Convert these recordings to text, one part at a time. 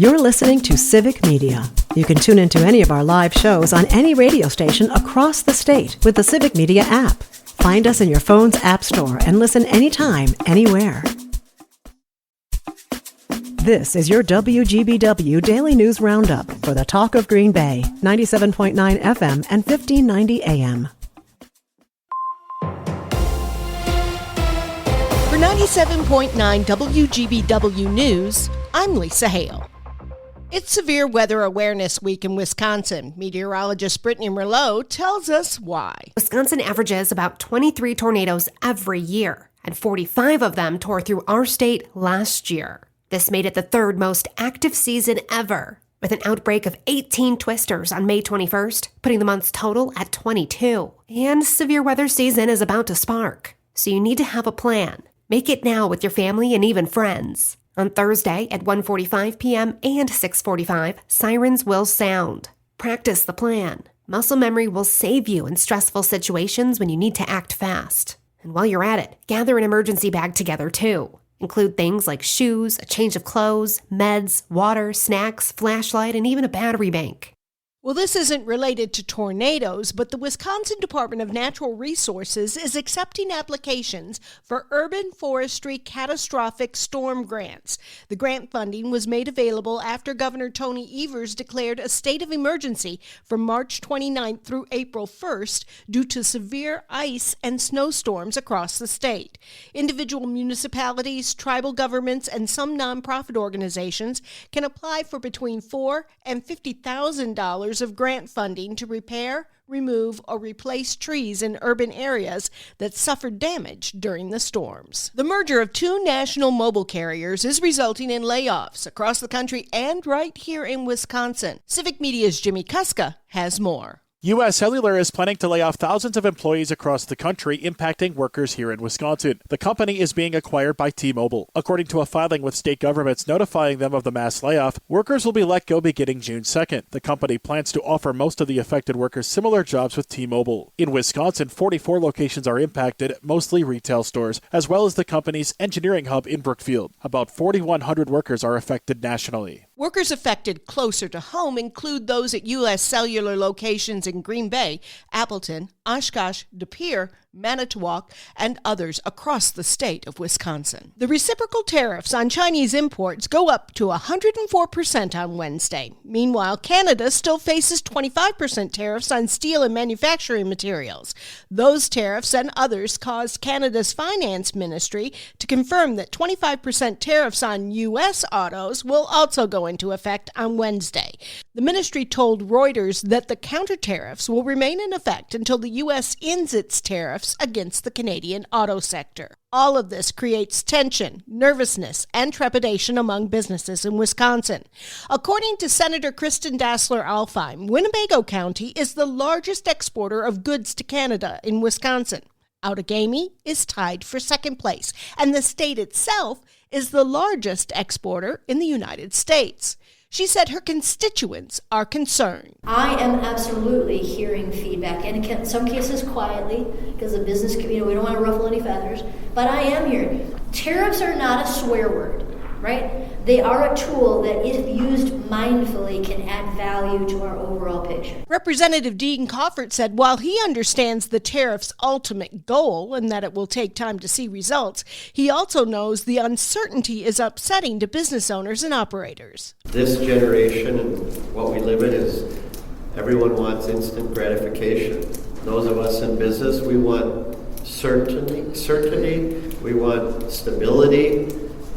You're listening to Civic Media. You can tune into any of our live shows on any radio station across the state with the Civic Media app. Find us in your phone's app store and listen anytime, anywhere. This is your WGBW Daily News Roundup for the Talk of Green Bay, 97.9 FM and 1590 AM. For 97.9 WGBW News, I'm Lisa Hale. It's Severe Weather Awareness Week in Wisconsin. Meteorologist Brittany Merlot tells us why. Wisconsin averages about 23 tornadoes every year, and 45 of them tore through our state last year. This made it the third most active season ever, with an outbreak of 18 twisters on May 21st, putting the month's total at 22. And severe weather season is about to spark, so you need to have a plan. Make it now with your family and even friends. On Thursday at 1:45 p.m. and 6:45, sirens will sound. Practice the plan. Muscle memory will save you in stressful situations when you need to act fast. And while you're at it, gather an emergency bag together too. Include things like shoes, a change of clothes, meds, water, snacks, flashlight, and even a battery bank. Well, this isn't related to tornadoes, but the Wisconsin Department of Natural Resources is accepting applications for urban forestry catastrophic storm grants. The grant funding was made available after Governor Tony Evers declared a state of emergency from March 29th through April 1st due to severe ice and snowstorms across the state. Individual municipalities, tribal governments, and some nonprofit organizations can apply for between $4,000 and $50,000 of grant funding to repair, remove, or replace trees in urban areas that suffered damage during the storms. The merger of two national mobile carriers is resulting in layoffs across the country and right here in Wisconsin. Civic Media's Jimmy Kuska has more. U.S. Cellular is planning to lay off thousands of employees across the country, impacting workers here in Wisconsin. The company is being acquired by T-Mobile. According to a filing with state governments notifying them of the mass layoff, workers will be let go beginning June 2nd. The company plans to offer most of the affected workers similar jobs with T-Mobile. In Wisconsin, 44 locations are impacted, mostly retail stores, as well as the company's engineering hub in Brookfield. About 4,100 workers are affected nationally. Workers affected closer to home include those at U.S. Cellular locations in Green Bay, Appleton, Oshkosh, De Pere, Manitowoc, and others across the state of Wisconsin. The reciprocal tariffs on Chinese imports go up to 104% on Wednesday. Meanwhile, Canada still faces 25% tariffs on steel and manufacturing materials. Those tariffs and others caused Canada's finance ministry to confirm that 25% tariffs on U.S. autos will also go into effect on Wednesday. The ministry told Reuters that the counter tariffs will remain in effect until the U.S. ends its tariffs against the Canadian auto sector. All of this creates tension, nervousness, and trepidation among businesses in Wisconsin. According to Senator Kristen Dassler-Alfheim, Winnebago County is the largest exporter of goods to Canada in Wisconsin. Outagamie is tied for second place, and the state itself is the largest exporter in the United States. She said her constituents are concerned. I am absolutely hearing feedback, and in some cases quietly, because the business community, we don't want to ruffle any feathers, but I am hearing. Tariffs are not a swear word, right? They are a tool that, if used mindfully, can add value to our overall picture. Representative Dean Coffert said while he understands the tariff's ultimate goal and that it will take time to see results, he also knows the uncertainty is upsetting to business owners and operators. This generation and what we live in is everyone wants instant gratification. Those of us in business, we want certainty, we want stability.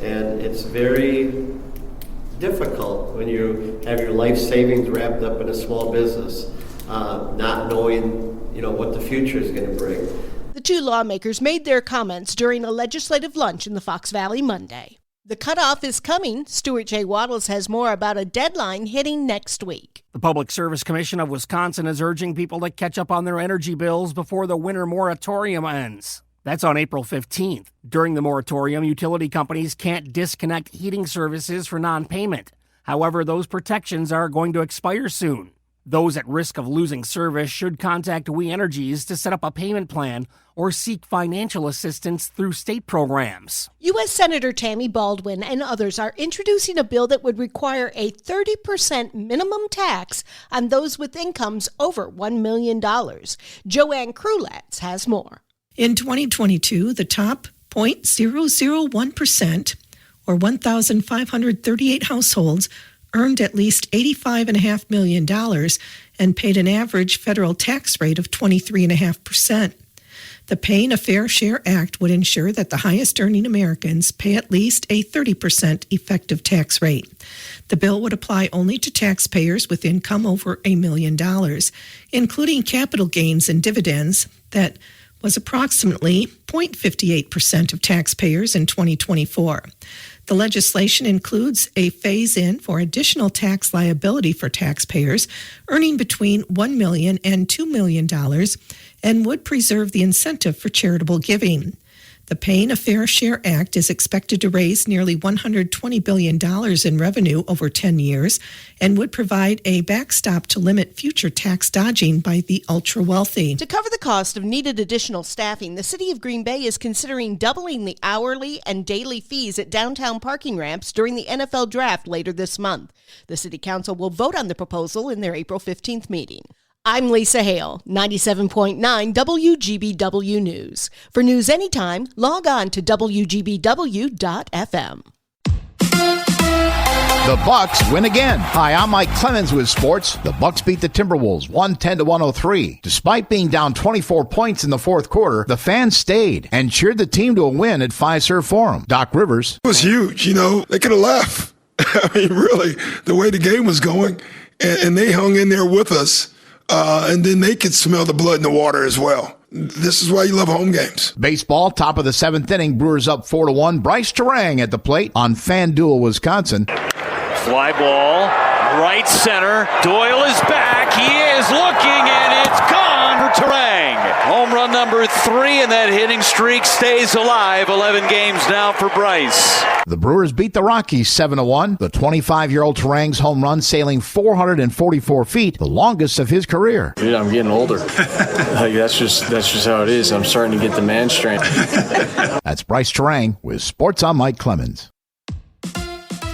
And it's very difficult when you have your life savings wrapped up in a small business, not knowing, what the future is going to bring. The two lawmakers made their comments during a legislative lunch in the Fox Valley Monday. The cutoff is coming. Stuart J. Waddles has more about a deadline hitting next week. The Public Service Commission of Wisconsin is urging people to catch up on their energy bills before the winter moratorium ends. That's on April 15th. During the moratorium, utility companies can't disconnect heating services for non-payment. However, those protections are going to expire soon. Those at risk of losing service should contact We Energies to set up a payment plan or seek financial assistance through state programs. U.S. Senator Tammy Baldwin and others are introducing a bill that would require a 30% minimum tax on those with incomes over $1 million. Joanne Krulats has more. In 2022, the top 0.001%, or 1,538 households, earned at least $85.5 million and paid an average federal tax rate of 23.5%. The Paying a Fair Share Act would ensure that the highest earning Americans pay at least a 30% effective tax rate. The bill would apply only to taxpayers with income over $1 million, including capital gains and dividends that was approximately 0.58% of taxpayers in 2024. The legislation includes a phase-in for additional tax liability for taxpayers earning between $1 million and $2 million and would preserve the incentive for charitable giving. The Paying a Fair Share Act is expected to raise nearly $120 billion in revenue over 10 years and would provide a backstop to limit future tax dodging by the ultra-wealthy. To cover the cost of needed additional staffing, the City of Green Bay is considering doubling the hourly and daily fees at downtown parking ramps during the NFL Draft later this month. The City Council will vote on the proposal in their April 15th meeting. I'm Lisa Hale, 97.9 WGBW News. For news anytime, log on to WGBW.FM. The Bucks win again. Hi, I'm Mike Clemens with sports. The Bucks beat the Timberwolves 110-103. Despite being down 24 points in the fourth quarter, the fans stayed and cheered the team to a win at Fiserv Forum. Doc Rivers. It was huge, They could have left. I mean, really, the way the game was going, and they hung in there with us. And then they could smell the blood in the water as well. This is why you love home games. Baseball, top of the seventh inning, Brewers up 4-1. Bryce Terang at the plate on FanDuel, Wisconsin. Fly ball, right center. Doyle is back. He is looking, and it's gone for Terang. Home run number 3, and that hitting streak stays alive. 11 games now for Bryce. The Brewers beat the Rockies 7-1. The 25-year-old Terang's home run sailing 444 feet, the longest of his career. Dude, I'm getting older. That's just how it is. I'm starting to get the man strength. That's Bryce Terang with Sports. I'm Mike Clemens.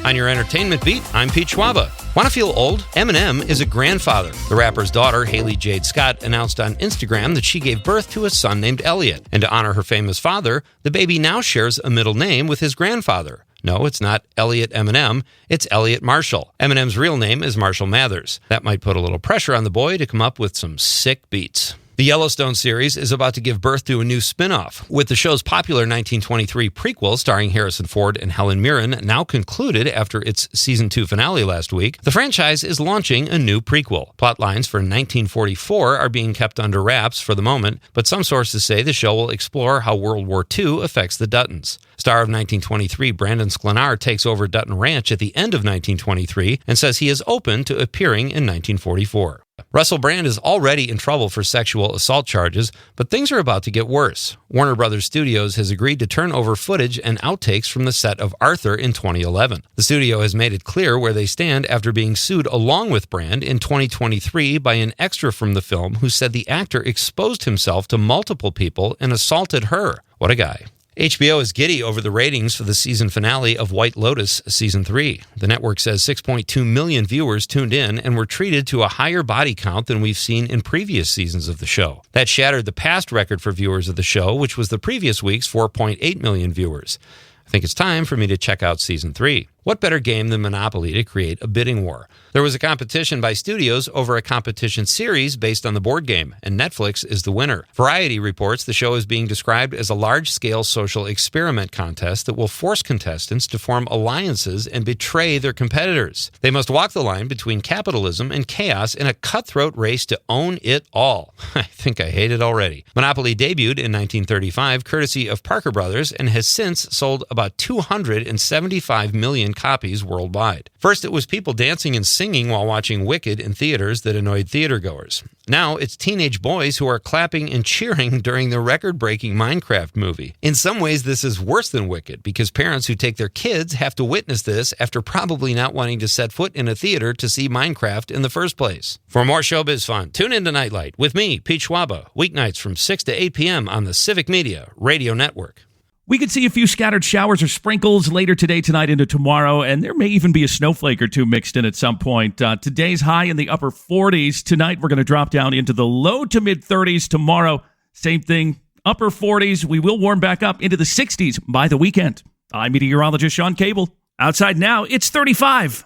On your entertainment beat, I'm Pete Schwaba. Want to feel old? Eminem is a grandfather. The rapper's daughter, Haley Jade Scott, announced on Instagram that she gave birth to a son named Elliot. And to honor her famous father, the baby now shares a middle name with his grandfather. No, it's not Elliot Eminem, it's Elliot Marshall. Eminem's real name is Marshall Mathers. That might put a little pressure on the boy to come up with some sick beats. The Yellowstone series is about to give birth to a new spin-off. With the show's popular 1923 prequel starring Harrison Ford and Helen Mirren now concluded after its season 2 finale last week, the franchise is launching a new prequel. Plot lines for 1944 are being kept under wraps for the moment, but some sources say the show will explore how World War II affects the Duttons. Star of 1923 Brandon Sklenar takes over Dutton Ranch at the end of 1923 and says he is open to appearing in 1944. Russell Brand is already in trouble for sexual assault charges, but things are about to get worse. Warner Brothers Studios has agreed to turn over footage and outtakes from the set of Arthur in 2011. The studio has made it clear where they stand after being sued along with Brand in 2023 by an extra from the film who said the actor exposed himself to multiple people and assaulted her. What a guy. HBO is giddy over the ratings for the season finale of White Lotus Season 3. The network says 6.2 million viewers tuned in and were treated to a higher body count than we've seen in previous seasons of the show. That shattered the past record for viewers of the show, which was the previous week's 4.8 million viewers. I think it's time for me to check out Season 3. What better game than Monopoly to create a bidding war? There was a competition by studios over a competition series based on the board game, and Netflix is the winner. Variety reports the show is being described as a large-scale social experiment contest that will force contestants to form alliances and betray their competitors. They must walk the line between capitalism and chaos in a cutthroat race to own it all. I think I hate it already. Monopoly debuted in 1935, courtesy of Parker Brothers, and has since sold about 275 million copies worldwide. First, it was people dancing and singing while watching Wicked in theaters that annoyed theatergoers. Now, it's teenage boys who are clapping and cheering during the record-breaking Minecraft movie. In some ways, this is worse than Wicked, because parents who take their kids have to witness this after probably not wanting to set foot in a theater to see Minecraft in the first place. For more showbiz fun, tune in to Nightlight with me, Pete Schwaba, weeknights from 6 to 8 p.m. on the Civic Media Radio Network. We could see a few scattered showers or sprinkles later today, tonight, into tomorrow, and there may even be a snowflake or two mixed in at some point. Today's high in the upper 40s. Tonight, we're going to drop down into the low to mid-30s. Tomorrow, same thing, upper 40s. We will warm back up into the 60s by the weekend. I'm meteorologist Sean Cable. Outside now, it's 35.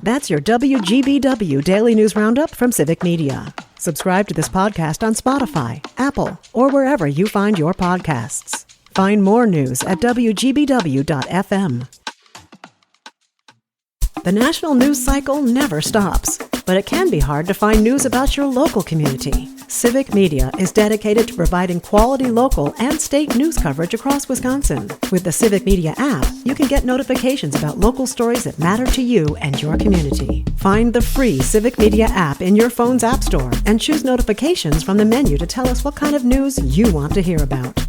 That's your WGBW Daily News Roundup from Civic Media. Subscribe to this podcast on Spotify, Apple, or wherever you find your podcasts. Find more news at WGBW.FM. The national news cycle never stops, but it can be hard to find news about your local community. Civic Media is dedicated to providing quality local and state news coverage across Wisconsin. With the Civic Media app, you can get notifications about local stories that matter to you and your community. Find the free Civic Media app in your phone's app store and choose notifications from the menu to tell us what kind of news you want to hear about.